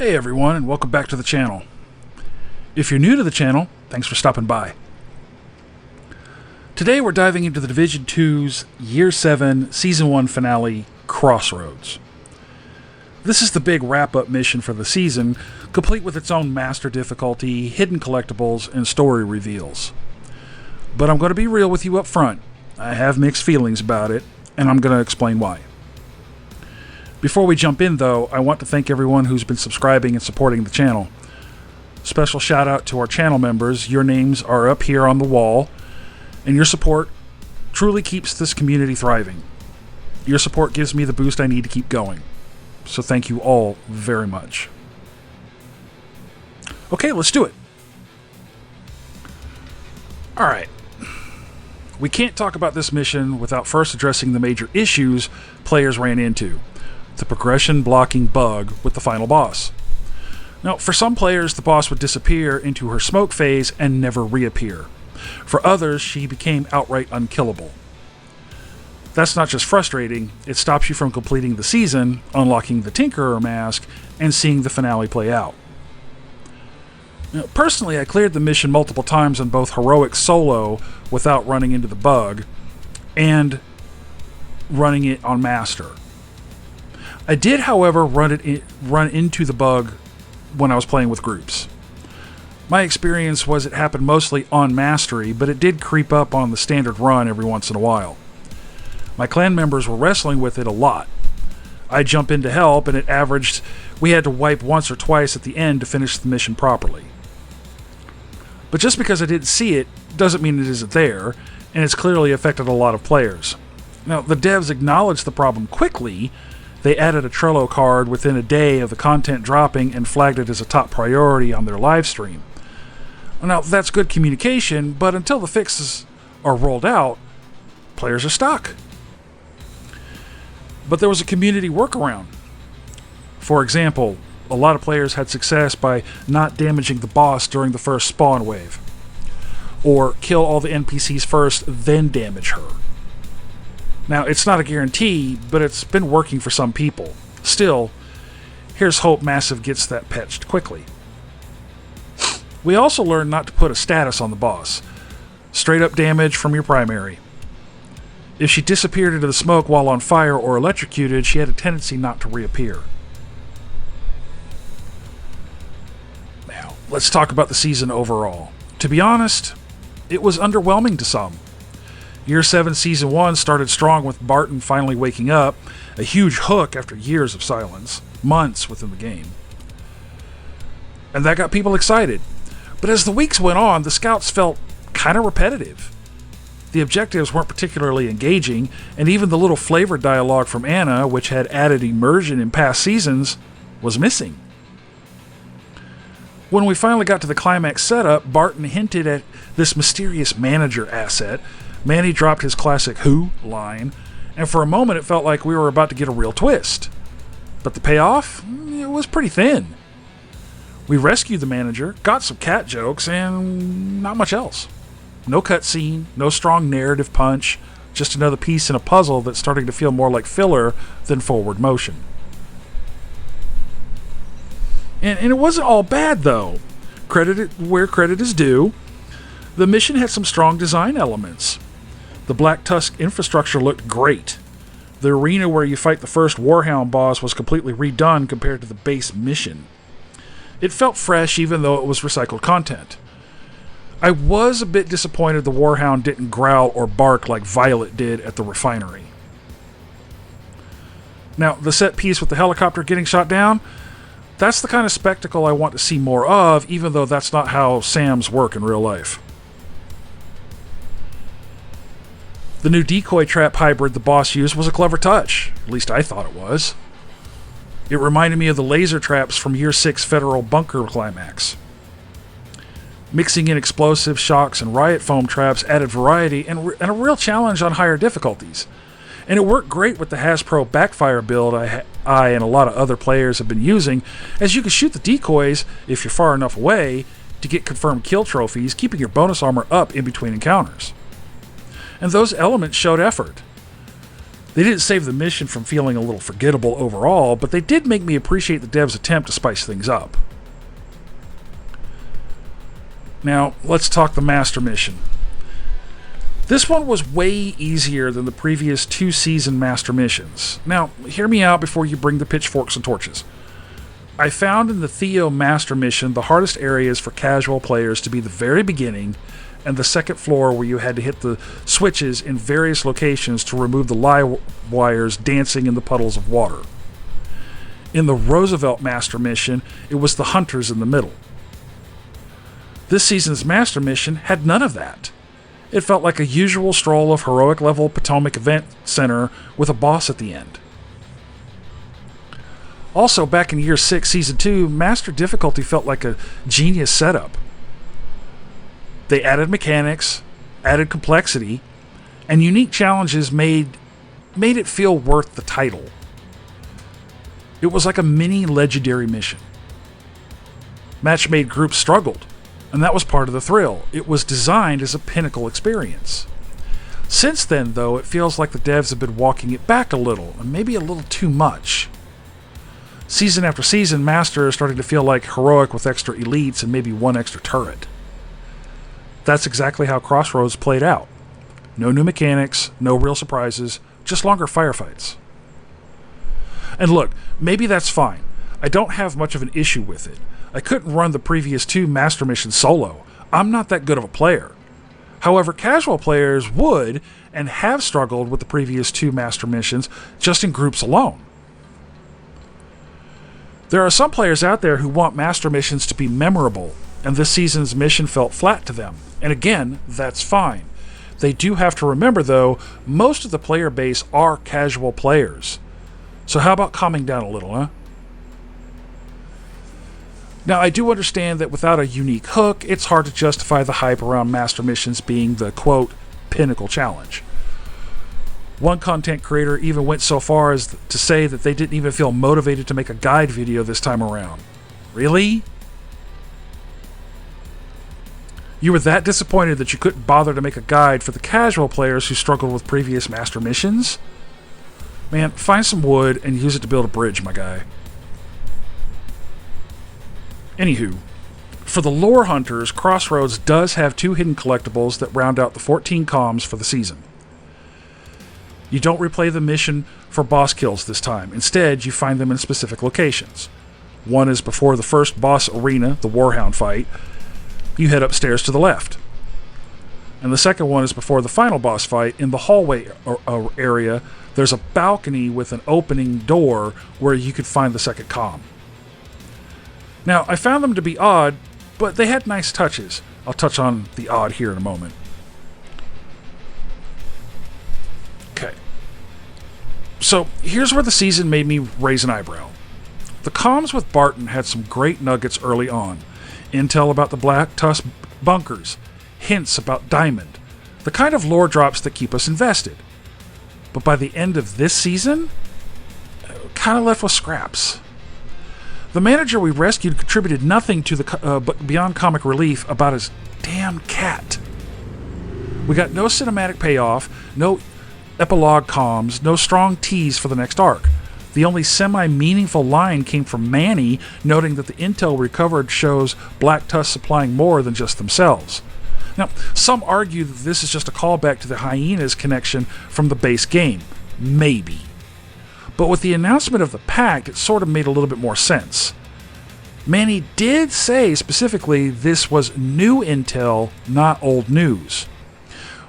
Hey everyone, and welcome back to the channel. If you're new to the channel, thanks for stopping by. Today we're diving into the Division 2's Year 7 Season 1 finale, Crossroads. This is the big wrap-up mission for the season, complete with its own master difficulty, hidden collectibles, and story reveals. But I'm going to be real with you up front. I have mixed feelings about it, and I'm going to explain why. Before we jump in, though, I want to thank everyone who's been subscribing and supporting the channel. Special shout out to our channel members. Your names are up here on the wall, and your support truly keeps this community thriving. Your support gives me the boost I need to keep going. So thank you all very much. Okay, let's do it. Alright. We can't talk about this mission without first addressing the major issues players ran into. The progression blocking bug with the final boss. Now, for some players, the boss would disappear into her smoke phase and never reappear. For others, she became outright unkillable. That's not just frustrating, it stops you from completing the season, unlocking the Tinkerer mask, and seeing the finale play out. Now, personally, I cleared the mission multiple times on both Heroic Solo without running into the bug, and running it on Master. I did, however, run into the bug when I was playing with groups. My experience was it happened mostly on Mastery, but it did creep up on the standard run every once in a while. My clan members were wrestling with it a lot. I'd jump in to help, and it averaged we had to wipe once or twice at the end to finish the mission properly. But just because I didn't see it doesn't mean it isn't there, and it's clearly affected a lot of players. Now, the devs acknowledged the problem quickly. They added a Trello card within a day of the content dropping and flagged it as a top priority on their live stream. Now, that's good communication, but until the fixes are rolled out, players are stuck. But there was a community workaround. For example, a lot of players had success by not damaging the boss during the first spawn wave, or kill all the NPCs first, then damage her. Now, it's not a guarantee, but it's been working for some people. Still, here's hope Massive gets that patched quickly. We also learned not to put a status on the boss. Straight up damage from your primary. If she disappeared into the smoke while on fire or electrocuted, she had a tendency not to reappear. Now, let's talk about the season overall. To be honest, it was underwhelming to some. Year 7 Season 1 started strong with Barton finally waking up, a huge hook after years of silence, months within the game. And that got people excited. But as the weeks went on, the scouts felt kind of repetitive. The objectives weren't particularly engaging, and even the little flavor dialogue from Anna, which had added immersion in past seasons, was missing. When we finally got to the climax setup, Barton hinted at this mysterious manager asset. Manny dropped his classic "Who?" line, and for a moment it felt like we were about to get a real twist. But the payoff? It was pretty thin. We rescued the manager, got some cat jokes, and not much else. No cutscene, no strong narrative punch, just another piece in a puzzle that's starting to feel more like filler than forward motion. And it wasn't all bad, though. Credit where credit is due. The mission had some strong design elements. The Black Tusk infrastructure looked great. The arena where you fight the first Warhound boss was completely redone compared to the base mission. It felt fresh even though it was recycled content. I was a bit disappointed the Warhound didn't growl or bark like Violet did at the refinery. Now, the set piece with the helicopter getting shot down, that's the kind of spectacle I want to see more of, even though that's not how SAMs work in real life. The new decoy-trap hybrid the boss used was a clever touch. At least I thought it was. It reminded me of the laser traps from Year 6 Federal Bunker Climax. Mixing in explosives, shocks, and riot foam traps added variety and a real challenge on higher difficulties. And it worked great with the Hasbro Backfire build I and a lot of other players have been using, as you can shoot the decoys, if you're far enough away, to get confirmed kill trophies, keeping your bonus armor up in between encounters. And those elements showed effort. They didn't save the mission from feeling a little forgettable overall, but they did make me appreciate the devs' attempt to spice things up. Now, let's talk the Master Mission. This one was way easier than the previous 2 season Master Missions. Now, hear me out before you bring the pitchforks and torches. I found in the Theo Master Mission the hardest areas for casual players to be the very beginning and the second floor where you had to hit the switches in various locations to remove the live wires dancing in the puddles of water. In the Roosevelt Master Mission, it was the hunters in the middle. This season's Master Mission had none of that. It felt like a usual stroll of heroic level Potomac Event Center with a boss at the end. Also, back in Year 6, Season 2, Master Difficulty felt like a genius setup. They added mechanics, added complexity, and unique challenges made it feel worth the title. It was like a mini legendary mission. Match-made groups struggled, and that was part of the thrill. It was designed as a pinnacle experience. Since then, though, it feels like the devs have been walking it back a little, and maybe a little too much. Season after season, Master is starting to feel like heroic with extra elites and maybe one extra turret. That's exactly how Crossroads played out. No new mechanics, no real surprises, just longer firefights. And look, maybe that's fine. I don't have much of an issue with it. I couldn't run the previous 2 Master Missions solo. I'm not that good of a player. However, casual players would and have struggled with the previous 2 Master Missions just in groups alone. There are some players out there who want Master Missions to be memorable, and this season's mission felt flat to them. And again, that's fine. They do have to remember, though, most of the player base are casual players. So how about calming down a little, huh? Now, I do understand that without a unique hook, it's hard to justify the hype around Master Missions being the, quote, pinnacle challenge. One content creator even went so far as to say that they didn't even feel motivated to make a guide video this time around. Really? You were that disappointed that you couldn't bother to make a guide for the casual players who struggled with previous Master Missions? Man, find some wood and use it to build a bridge, my guy. Anywho, for the lore hunters, Crossroads does have 2 hidden collectibles that round out the 14 comms for the season. You don't replay the mission for boss kills this time. Instead, you find them in specific locations. One is before the first boss arena, the Warhound fight. You head upstairs to the left. And the second one is before the final boss fight. In the hallway area, there's a balcony with an opening door where you could find the second comm. Now, I found them to be odd, but they had nice touches. I'll touch on the odd here in a moment. Okay. So, here's where the season made me raise an eyebrow. The comms with Barton had some great nuggets early on. Intel about the Black Tusk bunkers, hints about Diamond, the kind of lore drops that keep us invested. But by the end of this season, kind of left with scraps. The manager we rescued contributed nothing to the but beyond comic relief about his damn cat. We got no cinematic payoff, no epilogue comms, no strong tease for the next arc. The only semi-meaningful line came from Manny, noting that the intel recovered shows Black Tusk supplying more than just themselves. Now, some argue that this is just a callback to the Hyenas connection from the base game. Maybe. But with the announcement of the pact, it sort of made a little bit more sense. Manny did say specifically this was new intel, not old news.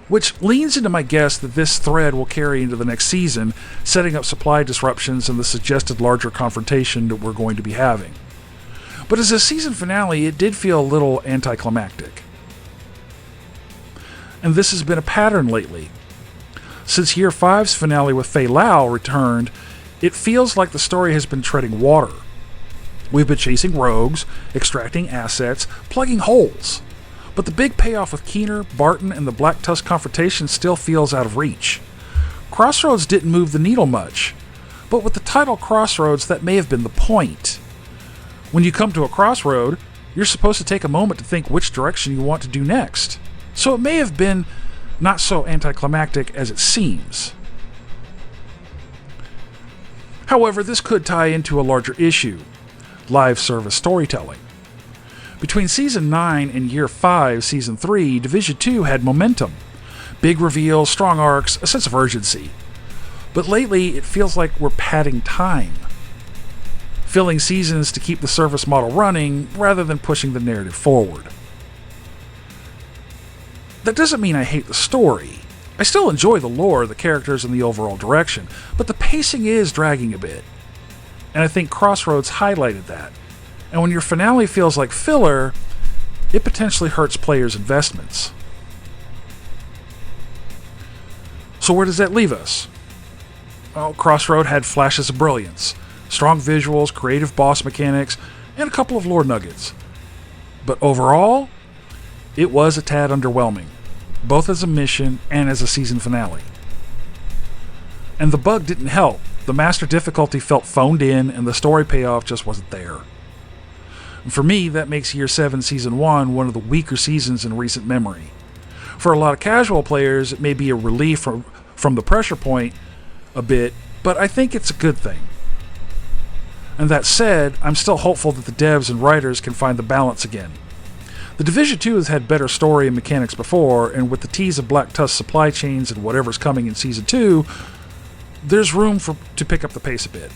Which leans into my guess that this thread will carry into the next season, setting up supply disruptions and the suggested larger confrontation that we're going to be having. But as a season finale, it did feel a little anticlimactic. And this has been a pattern lately. Since Year 5's finale with Fei Lao returned, it feels like the story has been treading water. We've been chasing rogues, extracting assets, plugging holes. But the big payoff with Keener, Barton, and the Black Tusk confrontation still feels out of reach. Crossroads didn't move the needle much, but with the title Crossroads, that may have been the point. When you come to a crossroad, you're supposed to take a moment to think which direction you want to do next. So it may have been not so anticlimactic as it seems. However, this could tie into a larger issue: live service storytelling. Between Season 9 and Year 5, Season 3, Division 2 had momentum. Big reveals, strong arcs, a sense of urgency. But lately, it feels like we're padding time. Filling seasons to keep the service model running, rather than pushing the narrative forward. That doesn't mean I hate the story. I still enjoy the lore, the characters, and the overall direction, but the pacing is dragging a bit. And I think Crossroads highlighted that. And when your finale feels like filler, it potentially hurts players' investments. So where does that leave us? Well, Crossroad had flashes of brilliance, strong visuals, creative boss mechanics, and a couple of lore nuggets. But overall, it was a tad underwhelming, both as a mission and as a season finale. And the bug didn't help. The master difficulty felt phoned in, and the story payoff just wasn't there. And for me, that makes Year 7 Season 1 one of the weaker seasons in recent memory. For a lot of casual players, it may be a relief from the pressure point a bit, but I think it's a good thing. And that said, I'm still hopeful that the devs and writers can find the balance again. The Division 2 has had better story and mechanics before, and with the tease of Black Tusk supply chains and whatever's coming in Season 2, there's room to pick up the pace a bit.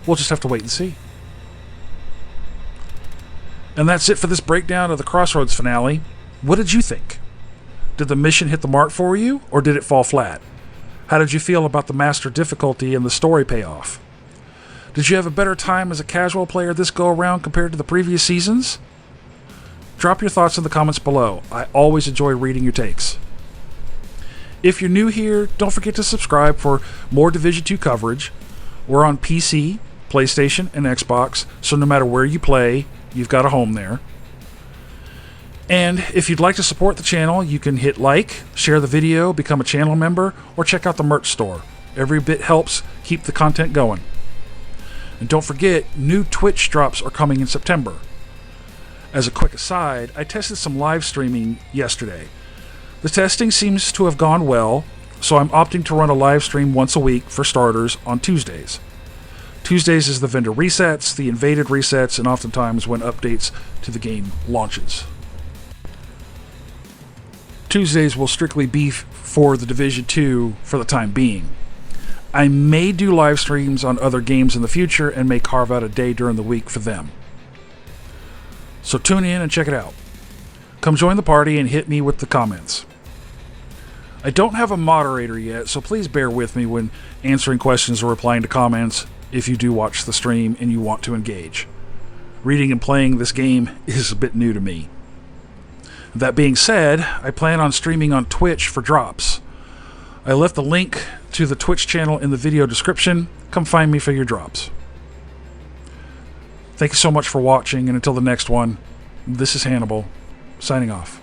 We'll just have to wait and see. And that's it for this breakdown of the Crossroads finale. What did you think? Did the mission hit the mark for you, or did it fall flat? How did you feel about the master difficulty and the story payoff? Did you have a better time as a casual player this go-around compared to the previous seasons? Drop your thoughts in the comments below. I always enjoy reading your takes. If you're new here, don't forget to subscribe for more Division 2 coverage. We're on PC, PlayStation, and Xbox, so no matter where you play, you've got a home there. And if you'd like to support the channel, you can hit like, share the video, become a channel member, or check out the merch store. Every bit helps keep the content going. And don't forget, new Twitch drops are coming in September. As a quick aside, I tested some live streaming yesterday. The testing seems to have gone well, so I'm opting to run a live stream once a week for starters on Tuesdays. Tuesdays is the vendor resets, the invaded resets, and oftentimes when updates to the game launches. Tuesdays will strictly be for the Division 2 for the time being. I may do live streams on other games in the future and may carve out a day during the week for them. So tune in and check it out. Come join the party and hit me with the comments. I don't have a moderator yet, so please bear with me when answering questions or replying to comments if you do watch the stream and you want to engage. Reading and playing this game is a bit new to me. That being said, I plan on streaming on Twitch for drops. I left the link to the Twitch channel in the video description. Come find me for your drops. Thank you so much for watching, and until the next one, this is Hannibal, signing off.